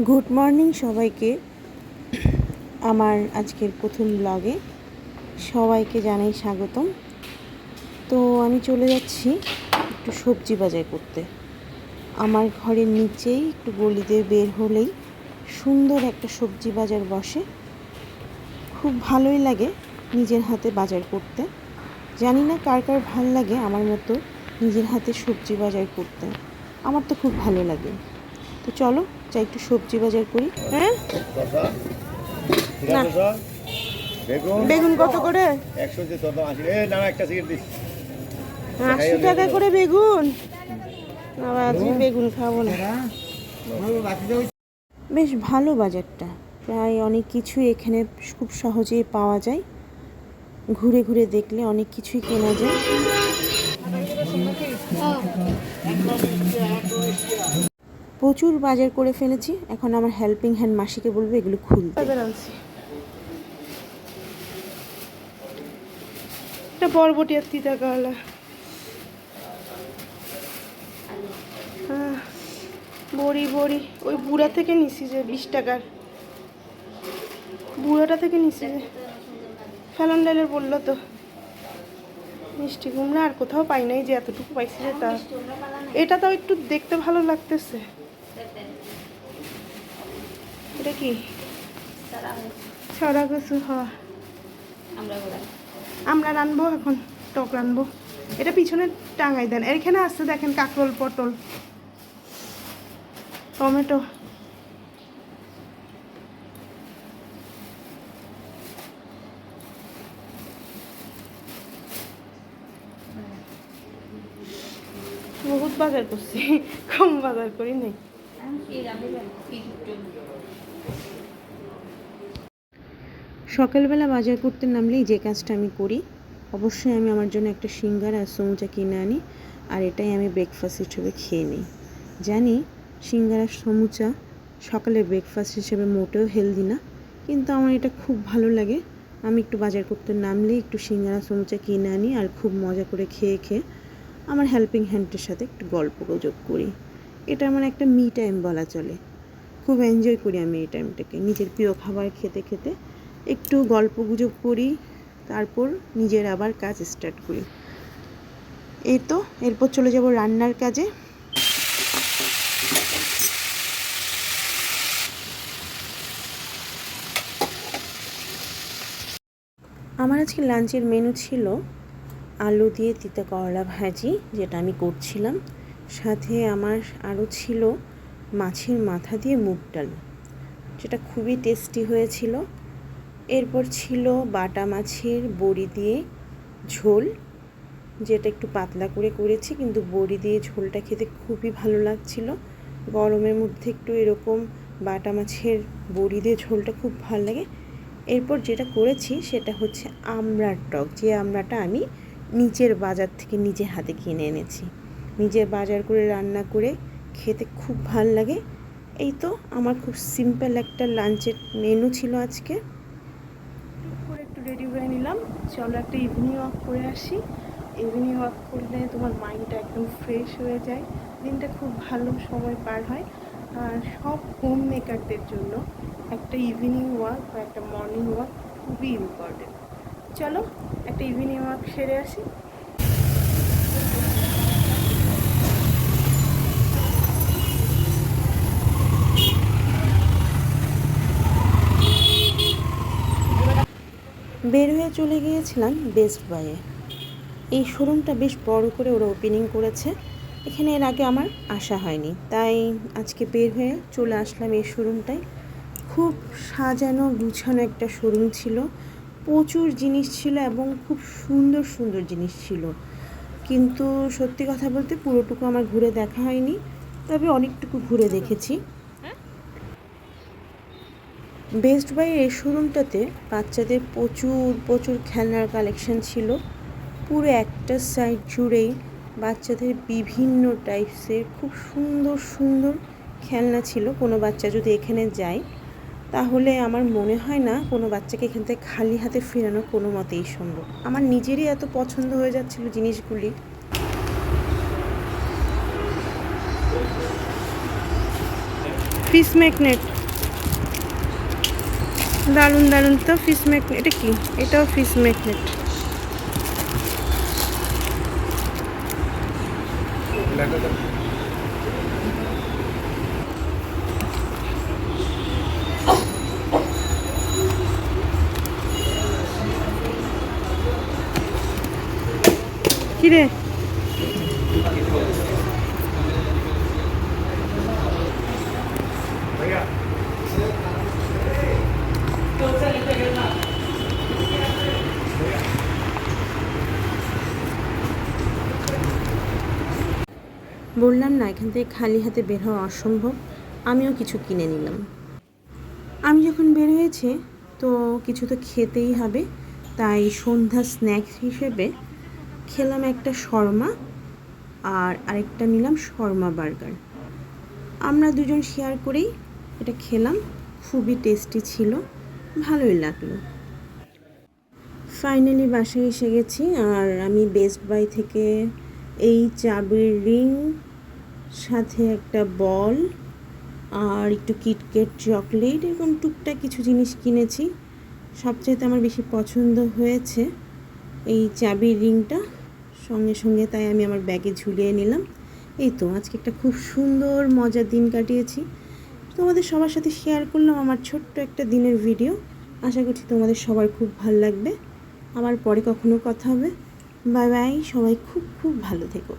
Good morning সবাইকে। আমার আজকের প্রথম ব্লগে সবাইকে জানাই স্বাগতম। তো আমি চলে যাচ্ছি একটু সবজি বাজার করতে। আমার ঘরের নিচেই একটু গলি দিয়ে বের হলেই সুন্দর একটা সবজি বাজার বসে। খুব ভালোই লাগে নিজের হাতে বাজার করতে। জানি না কার কার ভাল লাগে আমার মতো নিজের হাতে সবজি বাজার করতে। আমার তো খুব ভালো লাগে। তো চলো যাই একটু সবজি বাজার করি। হ্যাঁ না, বেগুন কত করে? 80 টাকা করে বেগুন। আবার আজকে বেগুন খাবো না। বেশ ভালো বাজারটা, প্রায় অনেক কিছুই এখানে খুব সহজেই পাওয়া যায়। ঘুরে ঘুরে দেখলে অনেক কিছুই কেনা যায়। প্রচুর বাজার করে ফেলেছি। এখন আমার হেল্পিং হ্যান্ড মাসিকে বলবো এগুলো খুলতে। এটা বরবটি আর 30 টাকা। বড়ি ওই বুড়া থেকে নিছি যে 20 টাকার, বুড়াটা থেকে নিছি যে ফেলন ডাইলের বললো তো। মিষ্টি কুমড়া আর কোথাও পাই নাই, যে এতটুকু পাইছি যে তা। এটা তো একটু দেখতে ভালো লাগতেছে। এটা কি ছড়া কচু? আমরা রানবো এখন, টক রানবো। এটা পিছনে টাঙাই দেন। এখানে আসছে দেখেন, কাঁকরোল, পটল, টমেটো। বহুত বাজার করছি, কম বাজার করি নাই। সকালবেলা বাজার করতে নামলেই যে কাজটা আমি করি, অবশ্যই আমি আমার জন্য একটা সিঙ্গারা আর সমুচা কিনে আনি, আর এটাই আমি ব্রেকফাস্ট হিসেবে খেয়ে নিই। জানি সিঙ্গারা সমুচা সকালের ব্রেকফাস্ট হিসেবে মোটেও হেলদি না, কিন্তু আমার এটা খুব ভালো লাগে। আমি একটু বাজার করতে নামলেই একটু সিঙ্গারা সমুচা কিনে আনি, আর খুব মজা করে খেয়ে আমার হেল্পিং হ্যান্ডের সাথে একটু গল্প গুজব করি। এটা আমার একটা মি টাইম বলা চলে। খুব এনজয় করি আমি এই টাইমটাকে। নিজের প্রিয় খাবার খেতে খেতে একটু গল্প গুজব করি, তারপর নিজের আবার কাজ স্টার্ট করি। এই তো, এরপর চলে যাব রান্নার কাজে। আমার আজকে লাঞ্চের মেনু ছিল আলু দিয়ে তিতা করলা ভাজি, যেটা আমি করছিলাম। সাথে আমার আরও ছিল মাছের মাথা দিয়ে মুগ ডাল, যেটা খুবই টেস্টি হয়েছিল। এরপর ছিল বাটা মাছের বড়ি দিয়ে ঝোল, যেটা একটু পাতলা করে করেছি, কিন্তু বড়ি দিয়ে ঝোলটা খেতে খুবই ভালো লাগছিল। গরমের মধ্যে একটু এরকম বাটা মাছের বড়ি দিয়ে ঝোলটা খুব ভালো লাগে। এরপর যেটা করেছি সেটা হচ্ছে আমড়ার টক, যে আমড়াটা আমি নিজের বাজার থেকে নিজে হাতে কিনে এনেছি। নিজে বাজার করে রান্না করে খেতে খুব ভালো লাগে। এই তো আমার খুব সিম্পল একটা লাঞ্চের মেনু ছিল আজকে। একটু রেডি হয়ে নিলাম, চলো একটা ইভিনিং ওয়াক করে আসি। ইভিনিং ওয়াক করলে তোমার মাইন্ডটা একদম ফ্রেশ হয়ে যায়, দিনটা খুব ভালো সময় পার হয়। আর সব হোম মেকারদের জন্য একটা ইভিনিং ওয়াক বা একটা মর্নিং ওয়াক খুবই ইম্পর্টেন্ট। চলো একটা ইভিনিং ওয়াক সেরে আসি। বের হয়ে চলে গিয়েছিলাম বেস্ট বাইয়ে। এই শোরুমটা বেশ বড় করে ওরা ওপেনিং করেছে। এখানে এর আগে আমার আসা হয়নি, তাই আজকে বের হয়ে চলে আসলাম এই শোরুমটায়। খুব সাজানো গুছানো একটা শোরুম ছিল, প্রচুর জিনিস ছিল এবং খুব সুন্দর সুন্দর জিনিস ছিল। কিন্তু সত্যি কথা বলতে পুরোটুকু আমার ঘুরে দেখা হয়নি, তবে অনেকটুকু ঘুরে দেখেছি। বেস্ট বাই এই শোরুমটাতে বাচ্চাদের প্রচুর প্রচুর খেলনার কালেকশন ছিল। পুরো একটা সাইড জুড়েই বাচ্চাদের বিভিন্ন টাইপসের খুব সুন্দর সুন্দর খেলনা ছিল। কোনো বাচ্চা যদি এখানে যায় তাহলে আমার মনে হয় না কোনো বাচ্চাকে এখান থেকে খালি হাতে ফেরানো কোনো মতেই সম্ভব। আমার নিজেরই এত পছন্দ হয়ে যাচ্ছিল জিনিসগুলি। ফিশ ম্যাগনেট, দারুণ দারুণ তো ফিশ ম্যাগনেট। এটা কি? এটাও ফিশ ম্যাগনেট। কিরে বললাম না এখান থেকে খালি হাতে বের হওয়া অসম্ভব। আমিও কিছু কিনে নিলাম। আমি যখন বের হয়েছে তো কিছু তো খেতেই হবে, তাই সন্ধ্যা স্ন্যাক্স হিসেবে খেলাম একটা শর্মা আর আরেকটা নিলাম শর্মা বার্গার। আমরা দুজন শেয়ার করেই এটা খেলাম, খুবই টেস্টি ছিল, ভালোই লাগলো। ফাইনালি বাসায় এসে গেছি আর আমি বেস্ট বাই থেকে এই চাবির রিং সাথে একটা বল আর একটু কিটক্যাট চকলেট এরকম টুকটাক কিছু জিনিস কিনেছি। সবচেয়ে আমার বেশি পছন্দ হয়েছে এই চাবির রিংটা, সঙ্গে সঙ্গে তাই আমি আমার ব্যাগে ঝুলিয়ে নিলাম। এই তো আজকে একটা খুব সুন্দর মজার দিন কাটিয়েছি। তোমাদের সবার সাথে শেয়ার করলাম আমার ছোট্ট একটা দিনের ভিডিও। আশা করছি তোমাদের সবার খুব ভালো লাগবে। আবার পরে কখনো কথা হবে। বাই বাই, সবাই খুব খুব ভালো থেকো।